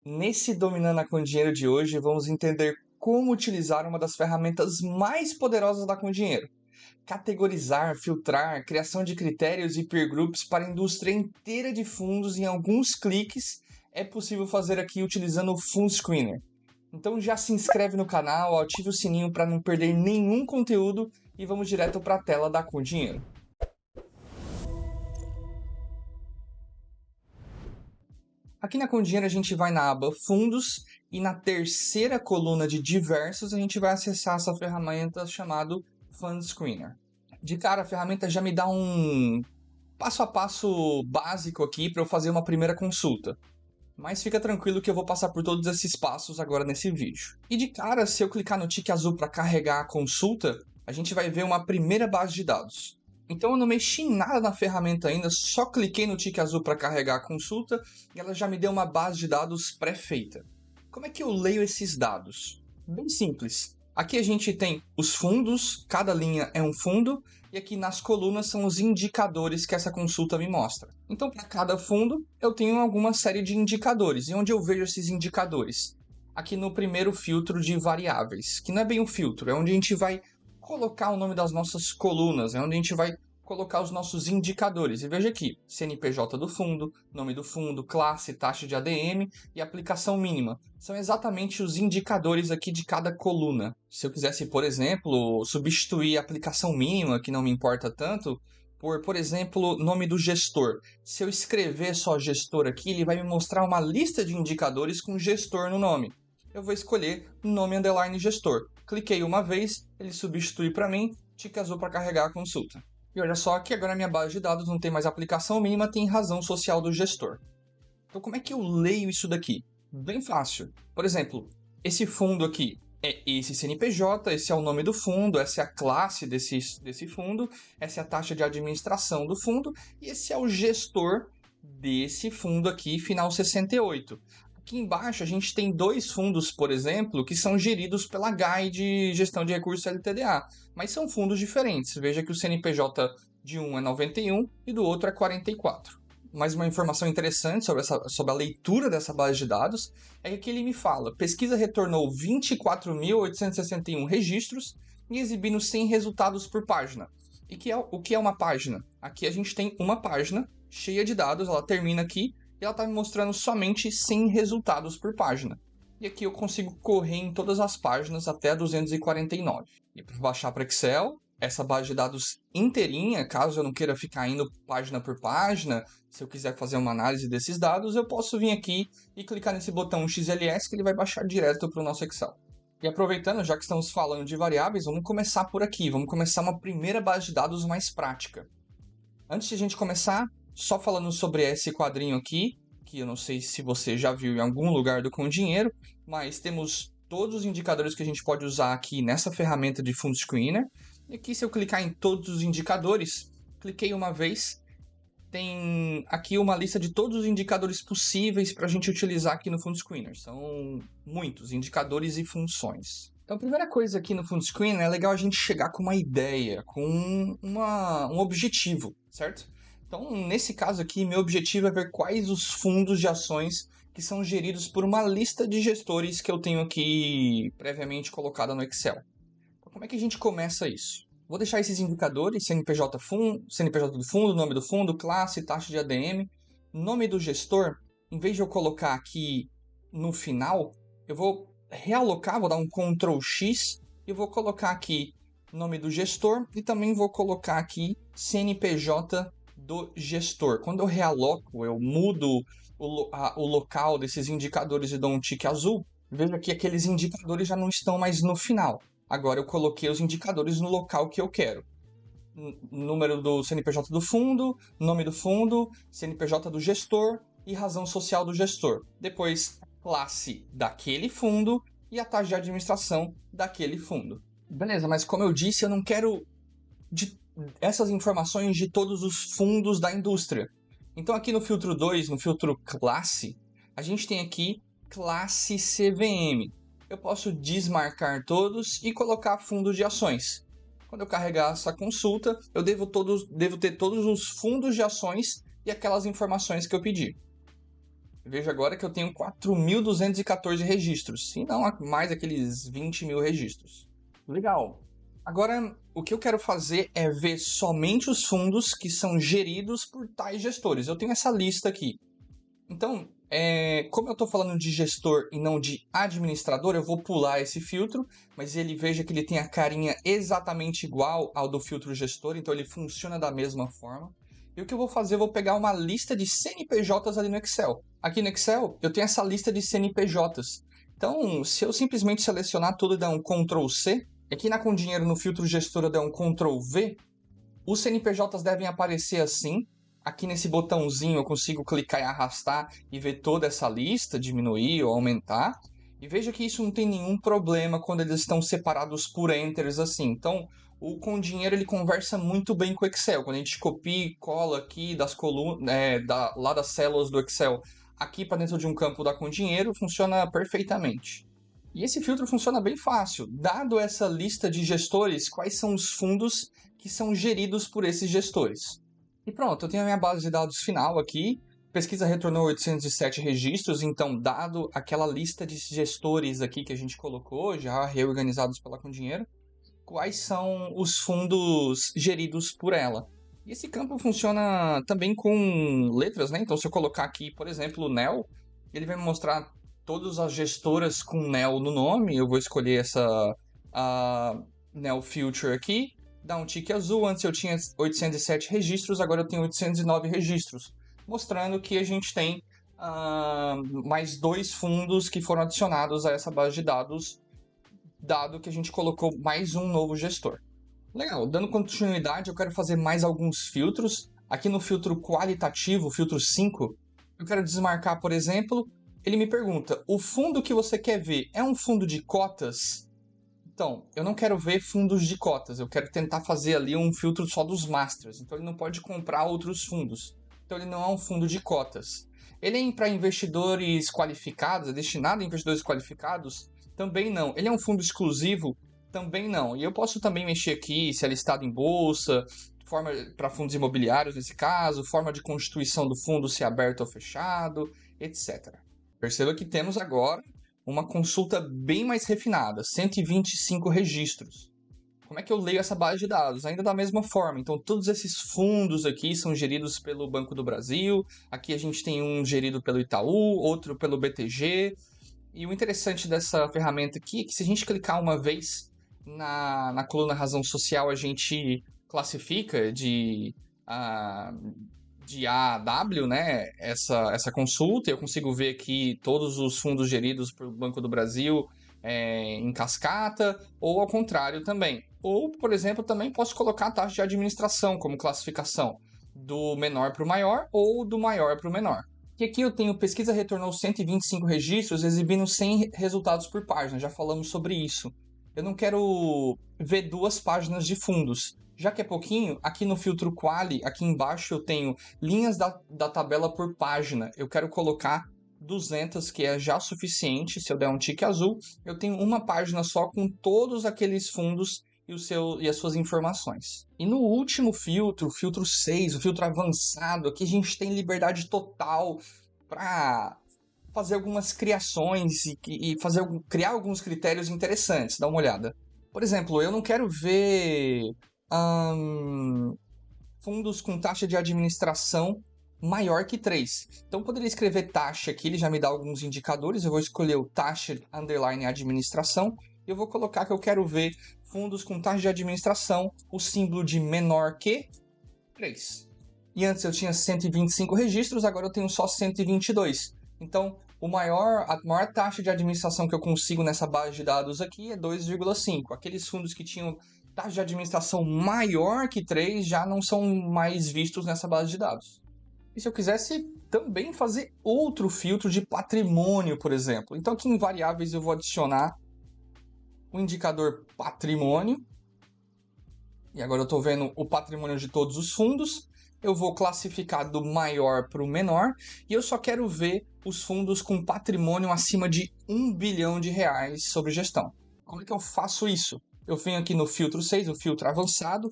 Nesse Dominando com Dinheiro de hoje, vamos entender como utilizar uma das ferramentas mais poderosas da Com Dinheiro. Categorizar, filtrar, criação de critérios e peer groups para a indústria inteira de fundos em alguns cliques é possível fazer aqui utilizando o Fund Screener. Então já se inscreve no canal, ative o sininho para não perder nenhum conteúdo e vamos direto para a tela da Com Dinheiro. Aqui na Com Dinheiro a gente vai na aba Fundos e na terceira coluna de Diversos a gente vai acessar essa ferramenta chamada Fund Screener. De cara, a ferramenta já me dá um passo a passo básico aqui para eu fazer uma primeira consulta. Mas fica tranquilo que eu vou passar por todos esses passos agora nesse vídeo. E de cara, se eu clicar no tique azul para carregar a consulta, a gente vai ver uma primeira base de dados. Então eu não mexi nada na ferramenta ainda, só cliquei no tique azul para carregar a consulta e ela já me deu uma base de dados pré-feita. Como é que eu leio esses dados? Bem simples. Aqui a gente tem os fundos, cada linha é um fundo, e aqui nas colunas são os indicadores que essa consulta me mostra. Então, para cada fundo, eu tenho alguma série de indicadores. E onde eu vejo esses indicadores? Aqui no primeiro filtro de variáveis, que não é bem um filtro, é onde a gente vai colocar o nome das nossas colunas, é onde a gente vai colocar os nossos indicadores. E veja aqui, CNPJ do fundo, nome do fundo, classe, taxa de ADM e aplicação mínima. São exatamente os indicadores aqui de cada coluna. Se eu quisesse, por exemplo, substituir a aplicação mínima, que não me importa tanto, por exemplo, nome do gestor. Se eu escrever só gestor aqui, ele vai me mostrar uma lista de indicadores com gestor no nome. Eu vou escolher nome underline gestor. Cliquei uma vez, ele substitui para mim, tique azul para carregar a consulta. E olha só que agora a minha base de dados não tem mais aplicação mínima, tem razão social do gestor. Então como é que eu leio isso daqui? Bem fácil. Por exemplo, esse fundo aqui é esse CNPJ, esse é o nome do fundo, essa é a classe desse fundo, essa é a taxa de administração do fundo, e esse é o gestor desse fundo aqui, final 68. Aqui embaixo a gente tem dois fundos, por exemplo, que são geridos pela GAI de Gestão de Recursos LTDA, mas são fundos diferentes. Veja que o CNPJ de um é 91 e do outro é 44. Mais uma informação interessante sobre a leitura dessa base de dados é que aqui ele me fala: pesquisa retornou 24.861 registros e exibindo 100 resultados por página. E o que é uma página? Aqui a gente tem uma página cheia de dados, ela termina aqui e ela está me mostrando somente 100 resultados por página. E aqui eu consigo correr em todas as páginas até 249. E para baixar para Excel, essa base de dados inteirinha, caso eu não queira ficar indo página por página, se eu quiser fazer uma análise desses dados, eu posso vir aqui e clicar nesse botão XLS que ele vai baixar direto para o nosso Excel. E aproveitando, já que estamos falando de variáveis, vamos começar por aqui. Vamos começar uma primeira base de dados mais prática. Antes de a gente começar, só falando sobre esse quadrinho aqui, que eu não sei se você já viu em algum lugar do Com Dinheiro, mas temos todos os indicadores que a gente pode usar aqui nessa ferramenta de Fund Screener. E aqui, se eu clicar em todos os indicadores, cliquei uma vez, tem aqui uma lista de todos os indicadores possíveis para a gente utilizar aqui no Fund Screener. São muitos indicadores e funções. Então, a primeira coisa aqui no Fund Screener é legal a gente chegar com uma ideia, com um objetivo, certo? Então, nesse caso aqui, meu objetivo é ver quais os fundos de ações que são geridos por uma lista de gestores que eu tenho aqui previamente colocada no Excel. Então, como é que a gente começa isso? Vou deixar esses indicadores, CNPJ do fundo, nome do fundo, classe, taxa de ADM, nome do gestor. Em vez de eu colocar aqui no final, eu vou realocar, vou dar um Ctrl X e vou colocar aqui nome do gestor e também vou colocar aqui CNPJ do gestor. Quando eu realoco, eu mudo o local desses indicadores e dou um tique azul, veja que aqueles indicadores já não estão mais no final. Agora eu coloquei os indicadores no local que eu quero. Número do CNPJ do fundo, nome do fundo, CNPJ do gestor e razão social do gestor. Depois, classe daquele fundo e a taxa de administração daquele fundo. Beleza, mas como eu disse, eu não quero essas informações de todos os fundos da indústria. Então aqui no filtro 2, no filtro classe, a gente tem aqui classe CVM. Eu posso desmarcar todos e colocar fundo de ações. Quando eu carregar essa consulta, eu devo ter todos os fundos de ações e aquelas informações que eu pedi. Veja agora que eu tenho 4.214 registros, e não mais aqueles 20 mil registros. Legal. Agora, o que eu quero fazer é ver somente os fundos que são geridos por tais gestores. Eu tenho essa lista aqui. Então, como eu estou falando de gestor e não de administrador, eu vou pular esse filtro, mas veja que ele tem a carinha exatamente igual ao do filtro gestor, então ele funciona da mesma forma. E o que eu vou fazer, eu vou pegar uma lista de CNPJs ali no Excel. Aqui no Excel, eu tenho essa lista de CNPJs. Então, se eu simplesmente selecionar tudo e dar um Ctrl C, aqui na Com Dinheiro, no filtro gestor, eu der um Ctrl V, os CNPJs devem aparecer assim. Aqui nesse botãozinho eu consigo clicar e arrastar e ver toda essa lista, diminuir ou aumentar. E veja que isso não tem nenhum problema quando eles estão separados por enters assim. Então, o Com Dinheiro ele conversa muito bem com o Excel. Quando a gente copia e cola aqui das colunas, lá das células do Excel, aqui para dentro de um campo da Com Dinheiro, funciona perfeitamente. E esse filtro funciona bem fácil. Dado essa lista de gestores, quais são os fundos que são geridos por esses gestores? E pronto, eu tenho a minha base de dados final aqui. Pesquisa retornou 807 registros, então, dado aquela lista de gestores aqui que a gente colocou, já reorganizados pela Com Dinheiro, quais são os fundos geridos por ela? E esse campo funciona também com letras, né? Então, se eu colocar aqui, por exemplo, o NEL, ele vai me mostrar todas as gestoras com NEL no nome. Eu vou escolher essa NEL Future aqui, dar um tique azul. Antes eu tinha 807 registros, agora eu tenho 809 registros, mostrando que a gente tem mais 2 fundos que foram adicionados a essa base de dados, dado que a gente colocou mais um novo gestor. Legal, dando continuidade, eu quero fazer mais alguns filtros. Aqui no filtro qualitativo, filtro 5, eu quero desmarcar, por exemplo, ele me pergunta, o fundo que você quer ver é um fundo de cotas? Então, eu não quero ver fundos de cotas, eu quero tentar fazer ali um filtro só dos masters. Então, ele não pode comprar outros fundos. Então, ele não é um fundo de cotas. Ele é para investidores qualificados, é destinado a investidores qualificados? Também não. Ele é um fundo exclusivo? Também não. E eu posso também mexer aqui se é listado em bolsa, forma para fundos imobiliários nesse caso, forma de constituição do fundo, se é aberto ou fechado, etc. Perceba que temos agora uma consulta bem mais refinada, 125 registros. Como é que eu leio essa base de dados? Ainda da mesma forma. Então, todos esses fundos aqui são geridos pelo Banco do Brasil. Aqui a gente tem um gerido pelo Itaú, outro pelo BTG. E o interessante dessa ferramenta aqui é que se a gente clicar uma vez na coluna razão social, a gente classifica de A a W, né, essa consulta. Eu consigo ver aqui todos os fundos geridos pelo Banco do Brasil em cascata, ou ao contrário também. Ou, por exemplo, também posso colocar a taxa de administração como classificação, do menor para o maior ou do maior para o menor. E aqui eu tenho pesquisa retornou 125 registros, exibindo 100 resultados por página. Já falamos sobre isso. Eu não quero ver 2 páginas de fundos. Já que é pouquinho, aqui no filtro Quali, aqui embaixo eu tenho linhas da tabela por página. Eu quero colocar 200, que é já suficiente. Se eu der um tique azul, eu tenho uma página só com todos aqueles fundos e as suas informações. E no último filtro, o filtro 6, o filtro avançado, aqui a gente tem liberdade total para fazer algumas criações e criar alguns critérios interessantes. Dá uma olhada. Por exemplo, eu não quero ver fundos com taxa de administração maior que 3. Então, eu poderia escrever taxa aqui, ele já me dá alguns indicadores. Eu vou escolher o taxa underline administração e eu vou colocar que eu quero ver fundos com taxa de administração, o símbolo de menor que 3. E antes eu tinha 125 registros, agora eu tenho só 122. Então, a maior taxa de administração que eu consigo nessa base de dados aqui é 2,5. Aqueles fundos que tinham taxa de administração maior que 3 já não são mais vistos nessa base de dados. E se eu quisesse também fazer outro filtro de patrimônio, por exemplo. Então, aqui em variáveis eu vou adicionar o indicador patrimônio. E agora eu estou vendo o patrimônio de todos os fundos. Eu vou classificar do maior para o menor. E eu só quero ver os fundos com patrimônio acima de R$1 bilhão sobre gestão. Como é que eu faço isso? Eu venho aqui no filtro 6, o filtro avançado,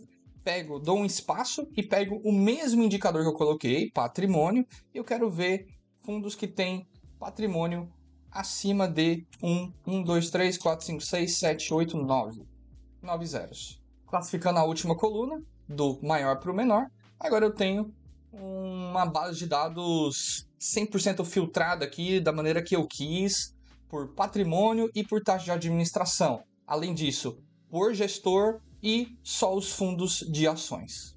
dou um espaço e pego o mesmo indicador que eu coloquei, patrimônio, e eu quero ver fundos que têm patrimônio acima de 1, 2, 3, 4, 5, 6, 7, 8, 9. 9 zeros. Classificando a última coluna, do maior para o menor, agora eu tenho uma base de dados 100% filtrada aqui, da maneira que eu quis, por patrimônio e por taxa de administração. Além disso, por gestor e só os fundos de ações.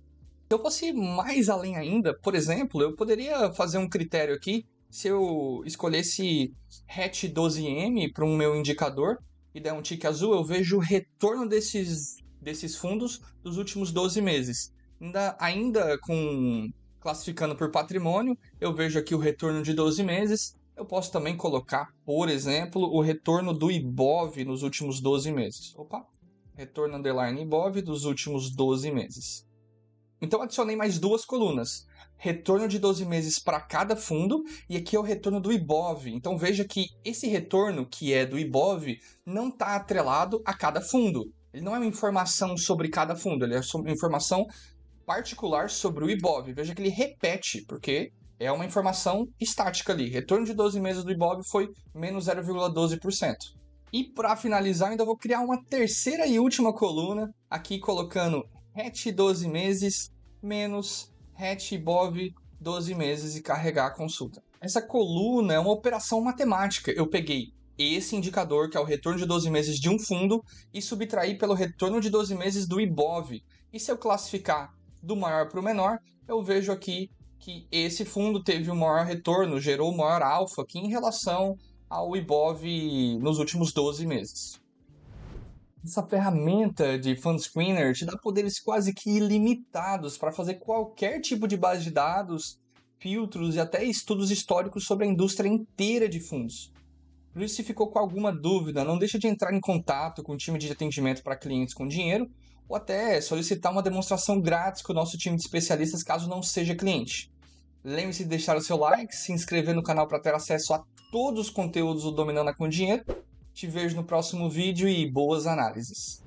Se eu fosse ir mais além ainda, por exemplo, eu poderia fazer um critério aqui, se eu escolhesse hatch 12M para um meu indicador e der um tique azul, eu vejo o retorno desses fundos dos últimos 12 meses. Ainda classificando por patrimônio, eu vejo aqui o retorno de 12 meses. Eu posso também colocar, por exemplo, o retorno do IBOV nos últimos 12 meses. Retorno underline IBOV dos últimos 12 meses. Então, adicionei mais duas colunas. Retorno de 12 meses para cada fundo, e aqui é o retorno do IBOV. Então, veja que esse retorno, que é do IBOV, não está atrelado a cada fundo. Ele não é uma informação sobre cada fundo, ele é uma informação particular sobre o IBOV. Veja que ele repete, porque é uma informação estática ali. Retorno de 12 meses do IBOV foi menos 0,12%. E para finalizar, ainda vou criar uma terceira e última coluna, aqui colocando hatch 12 meses menos hatch IBOV 12 meses e carregar a consulta. Essa coluna é uma operação matemática. Eu peguei esse indicador, que é o retorno de 12 meses de um fundo, e subtraí pelo retorno de 12 meses do IBOV. E se eu classificar do maior para o menor, eu vejo aqui que esse fundo teve o maior retorno, gerou o maior alfa aqui em relação ao IBOV nos últimos 12 meses. Essa ferramenta de Fund Screener te dá poderes quase que ilimitados para fazer qualquer tipo de base de dados, filtros e até estudos históricos sobre a indústria inteira de fundos. Por isso, se ficou com alguma dúvida, não deixe de entrar em contato com o time de atendimento para clientes com dinheiro ou até solicitar uma demonstração grátis com o nosso time de especialistas caso não seja cliente. Lembre-se de deixar o seu like, se inscrever no canal para ter acesso a todos os conteúdos do Dominando com Dinheiro. Te vejo no próximo vídeo e boas análises.